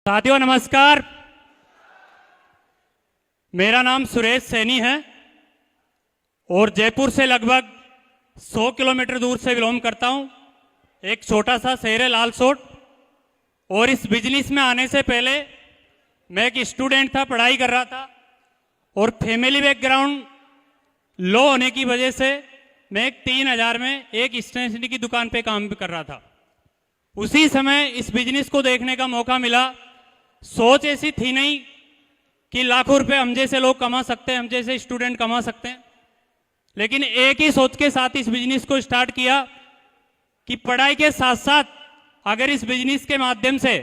साथियों नमस्कार। मेरा नाम सुरेश सैनी है और जयपुर से लगभग 100 किलोमीटर दूर से बिलोंग करता हूं। एक छोटा सा शहर है लालसोट। और इस बिजनेस में आने से पहले मैं एक स्टूडेंट था, पढ़ाई कर रहा था और फैमिली बैकग्राउंड लो होने की वजह से मैं एक 3000 में एक स्टेशनरी की दुकान पे काम भी कर रहा था। उसी समय इस बिजनेस को देखने का मौका मिला। सोच ऐसी थी नहीं कि लाखों रुपए हम जैसे लोग कमा सकते हैं, हम जैसे स्टूडेंट कमा सकते हैं, लेकिन एक ही सोच के साथ इस बिजनेस को स्टार्ट किया कि पढ़ाई के साथ साथ अगर इस बिजनेस के माध्यम से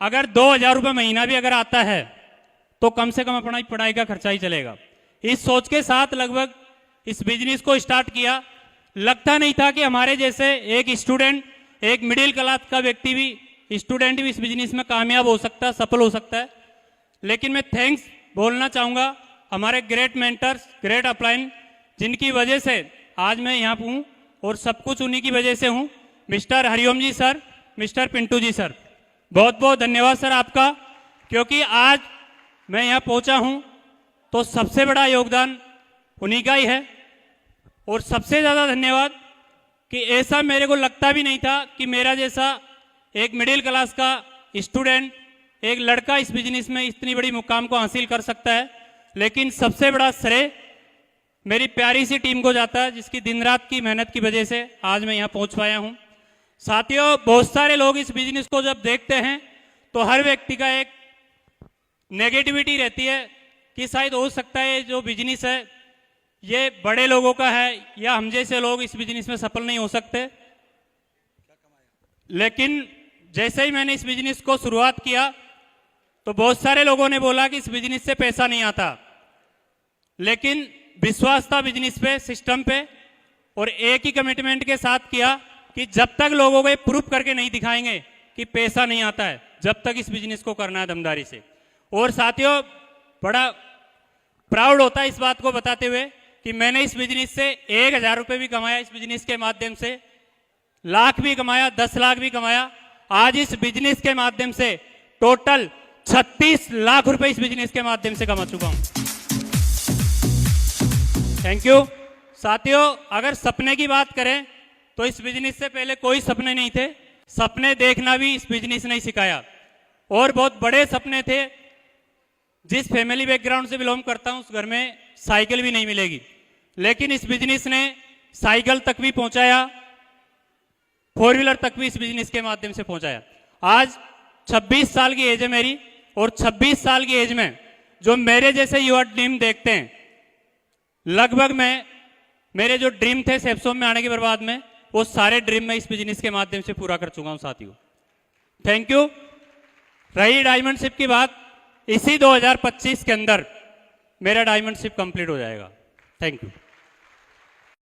अगर 2000 रुपये महीना भी अगर आता है तो कम से कम अपना पढ़ाई का खर्चा ही चलेगा। इस सोच के साथ लगभग इस बिजनेस को स्टार्ट किया। लगता नहीं था कि हमारे जैसे एक स्टूडेंट, एक मिडिल क्लास का व्यक्ति भी, स्टूडेंट भी इस बिजनेस में कामयाब हो सकता है, सफल हो सकता है। लेकिन मैं थैंक्स बोलना चाहूँगा हमारे ग्रेट मेंटर्स, ग्रेट अपलाइन, जिनकी वजह से आज मैं यहाँ हूँ और सब कुछ उन्हीं की वजह से हूँ। मिस्टर हरिओम जी sir, mister Pintu ji sir, बहुत बहुत धन्यवाद सर आपका, क्योंकि आज मैं यहाँ पहुँचा हूँ तो सबसे बड़ा योगदान उन्हीं का ही है। और सबसे ज़्यादा धन्यवाद कि ऐसा मेरे को लगता भी नहीं था कि मेरा जैसा एक मिडिल क्लास का स्टूडेंट, एक लड़का इस बिजनेस में इतनी बड़ी मुकाम को हासिल कर सकता है। लेकिन सबसे बड़ा श्रेय मेरी प्यारी सी टीम को जाता है, जिसकी दिन रात की मेहनत की वजह से आज मैं यहाँ पहुँच पाया हूँ। साथियों, बहुत सारे लोग इस बिजनेस को जब देखते हैं तो हर व्यक्ति का एक नेगेटिविटी रहती है कि शायद हो सकता है जो बिजनेस है ये बड़े लोगों का है या हम जैसे लोग इस बिजनेस में सफल नहीं हो सकते। लेकिन जैसे ही मैंने इस बिजनेस को शुरुआत किया तो बहुत सारे लोगों ने बोला कि इस बिजनेस से पैसा नहीं आता, लेकिन विश्वास था बिजनेस पे, सिस्टम पे, और एक ही कमिटमेंट के साथ किया कि जब तक लोगों को प्रूफ करके नहीं दिखाएंगे कि पैसा नहीं आता है, जब तक इस बिजनेस को करना है दमदारी से। और साथियों, बड़ा प्राउड होता है इस बात को बताते हुए कि मैंने इस बिजनेस से 1000 रुपये भी कमाया, इस बिजनेस के माध्यम से लाख भी कमाया, 10 लाख भी कमाया। आज इस बिजनेस के माध्यम से टोटल 36 लाख रुपए इस बिजनेस के माध्यम से कमा चुका हूं। Thank you. साथियों, अगर सपने की बात करें तो इस बिजनेस से पहले कोई सपने नहीं थे। सपने देखना भी इस बिजनेस ने सिखाया और बहुत बड़े सपने थे। जिस फैमिली बैकग्राउंड से बिलोंग करता हूं उस घर में साइकिल भी नहीं मिलेगी, लेकिन इस बिजनेस ने साइकिल तक भी पहुंचाया, 4 व्हीलर तक भी इस बिजनेस के माध्यम से पहुंचाया। आज 26 साल की एज है मेरी और 26 साल की एज में जो मेरे जैसे युवा ड्रीम देखते हैं, लगभग मैं मेरे जो ड्रीम थे सेप्सोम में आने के बाद में, वो सारे ड्रीम मैं इस बिजनेस के माध्यम से पूरा कर चुका हूं साथियों। Thank you. रही डायमंड शिप की बात, इसी 2025 के अंदर मेरा डायमंड शिप कंप्लीट हो जाएगा। Thank you.